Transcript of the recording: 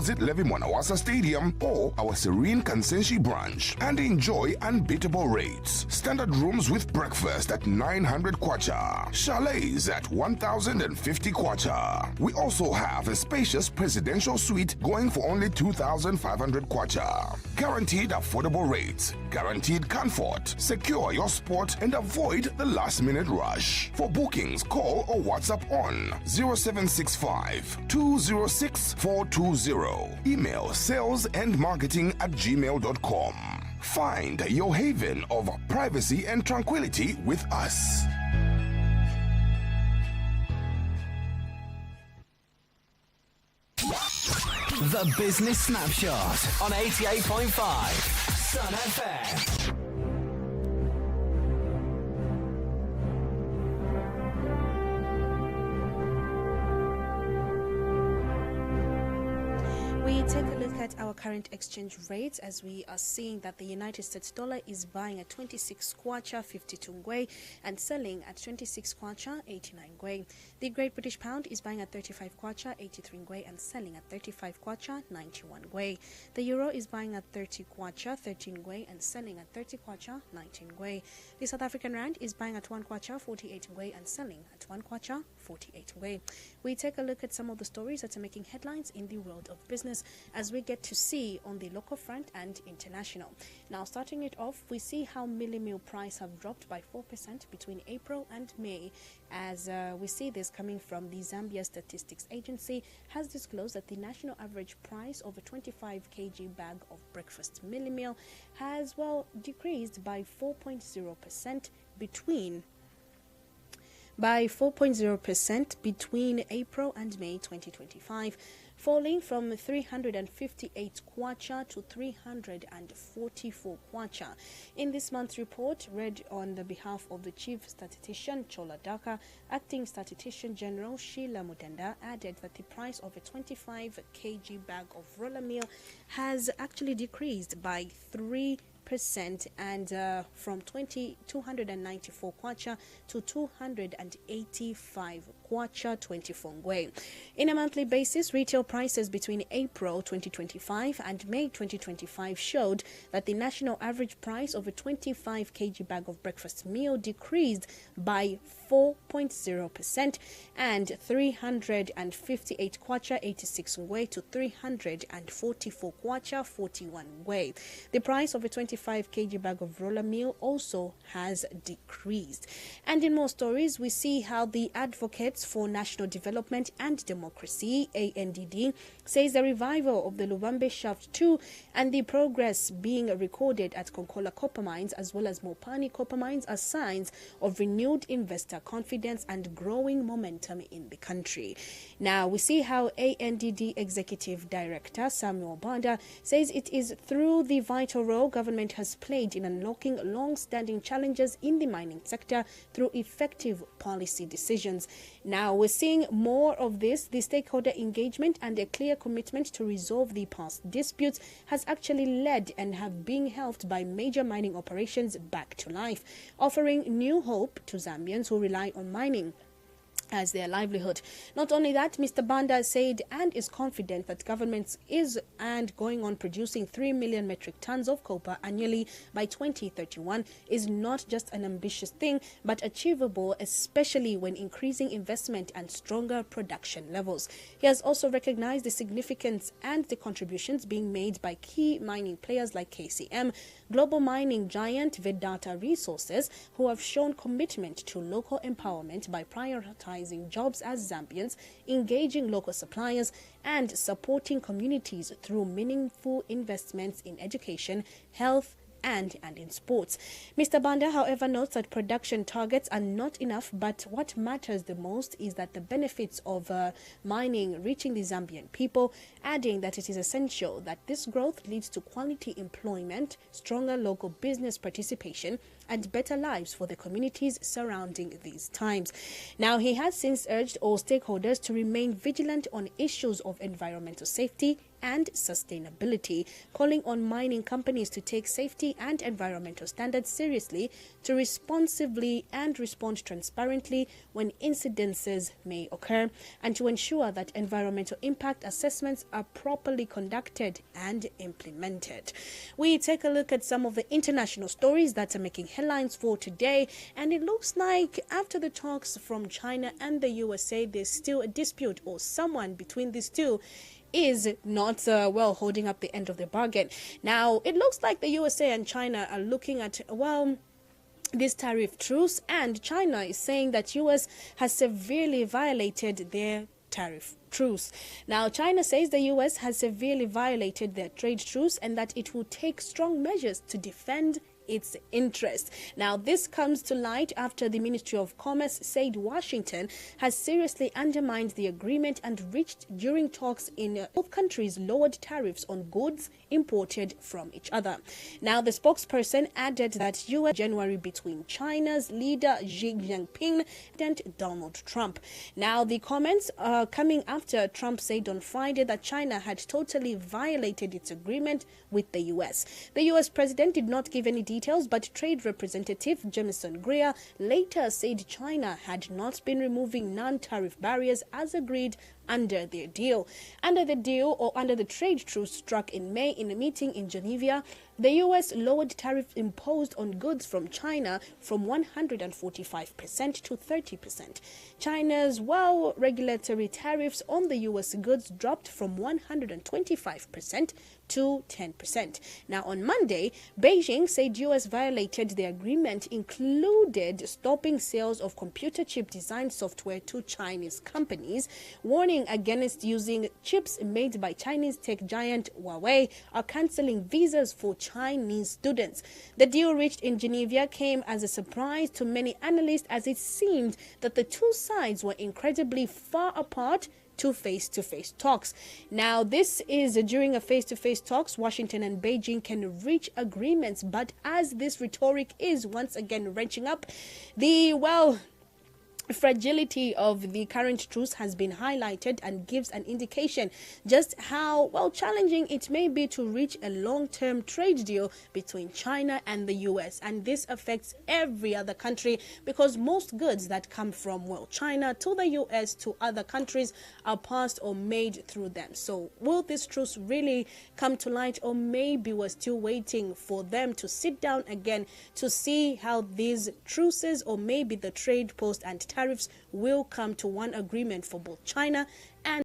visit Levi Mwanawasa Stadium or our serene Kansenshi branch and enjoy unbeatable rates. Standard rooms with breakfast at 900 kwacha. Chalets at 1,050 kwacha. We also have a spacious presidential suite going for only 2,500 kwacha. Guaranteed affordable rates, guaranteed comfort. Secure your spot and avoid the last-minute rush. For bookings, call or WhatsApp on 0765 206 420. Email salesandmarketing@gmail.com. Find your haven of privacy and tranquility with us. The Business Snapshot on 88.5 Sun FM. We take a look at our current exchange rates as we are seeing that the United States dollar is buying at 26 kwacha 52 ngwe and selling at 26 kwacha 89 ngwe. The Great British Pound is buying at 35 kwacha 83 ngwe and selling at 35 kwacha 91 ngwe. The Euro is buying at 30 kwacha 13 ngwe and selling at 30 kwacha 19 ngwe. The South African Rand is buying at 1 kwacha 48 ngwe and selling at 1 kwacha 48 ngwe. We take a look at some of the stories that are making headlines in the world of business as we get to see on the local front and international. Now, starting it off, we see how milli meal price have dropped by 4% between April and May, as we see this coming from the Zambia Statistics Agency has disclosed that the national average price of a 25 kg bag of breakfast milli meal has, well, decreased by 4.0% between April and May 2025, falling from 358 kwacha to 344 kwacha. In this month's report, read on the behalf of the Chief Statistician Chola Daka, Acting Statistician General Sheila Mutanda added that the price of a 25 kg bag of roller meal has actually decreased by 3% and from 294 kwacha to 285 kwacha 24 ngwe. In a monthly basis, retail prices between April 2025 and May 2025 showed that the national average price of a 25 kg bag of breakfast meal decreased by 4.0% and 358 kwacha 86 ngwe to 344 kwacha 41 ngwe. The price of a 25 kg bag of roller meal also has decreased. And in more stories, we see how the Advocates for National Development and Democracy, ANDD, says the revival of the Lubambe Shaft 2 and the progress being recorded at Konkola Copper Mines as well as Mopani Copper Mines are signs of renewed investor confidence and growing momentum in the country. Now, we see how ANDD Executive Director Samuel Banda says it is through the vital role government has played in unlocking long-standing challenges in the mining sector through effective policy decisions. Now, we're seeing more of this. The stakeholder engagement and a clear commitment to resolve the past disputes has actually led and have been helped by major mining operations back to life, offering new hope to Zambians who rely on mining as their livelihood. Not only that, Mr. Banda said and is confident that government is and going on producing 3 million metric tons of copper annually by 2031 is not just an ambitious thing but achievable, especially when increasing investment and stronger production levels. He has also recognized the significance and the contributions being made by key mining players like KCM, global mining giant Vedanta Resources, who have shown commitment to local empowerment by prioritizing jobs as Zambians, engaging local suppliers, and supporting communities through meaningful investments in education, health, and in sports. Mr. Banda, however, notes that production targets are not enough, but what matters the most is that the benefits of mining reaching the Zambian people, adding that it is essential that this growth leads to quality employment, stronger local business participation, and better lives for the communities surrounding these times. Now, he has since urged all stakeholders to remain vigilant on issues of environmental safety and sustainability, calling on mining companies to take safety and environmental standards seriously, to responsibly and respond transparently when incidences may occur, and to ensure that environmental impact assessments are properly conducted and implemented. We take a look at some of the international stories that are making headlines for today, and it looks like after the talks from China and the USA, there's still a dispute, or someone between these two is not holding up the end of the bargain. Now, it looks like the USA and China are looking at this tariff truce, and China is saying that US has severely violated their tariff truce. Now, China says the US has severely violated their trade truce and that it will take strong measures to defend its interest. Now, this comes to light after the Ministry of Commerce said Washington has seriously undermined the agreement and reached during talks in both countries lowered tariffs on goods imported from each other. Now, the spokesperson added that US January between China's leader Xi Jinping and Donald Trump. Now, the comments are coming after Trump said on Friday that China had totally violated its agreement with the US. The US president did not give any details, but Trade Representative Jamieson Greer later said China had not been removing non-tariff barriers as agreed under their deal. Under the trade truce struck in May in a meeting in Geneva, the U.S. lowered tariffs imposed on goods from China from 145% to 30%. China's regulatory tariffs on the U.S. goods dropped from 125% to 10%. Now, on Monday, Beijing said U.S. violated the agreement, included stopping sales of computer chip design software to Chinese companies, warning against using chips made by Chinese tech giant Huawei, are cancelling visas for Chinese students. The deal reached in Geneva came as a surprise to many analysts, as it seemed that the two sides were incredibly far apart to face-to-face talks. Now, this is during a face-to-face talks, Washington and Beijing can reach agreements, but as this rhetoric is once again wrenching up, the fragility of the current truce has been highlighted and gives an indication just how challenging it may be to reach a long-term trade deal between China and the US. And this affects every other country, because most goods that come from China to the US to other countries are passed or made through them. So will this truce really come to light, or maybe we're still waiting for them to sit down again to see how these truces, or maybe the trade post and tariffs, will come to one agreement for both China and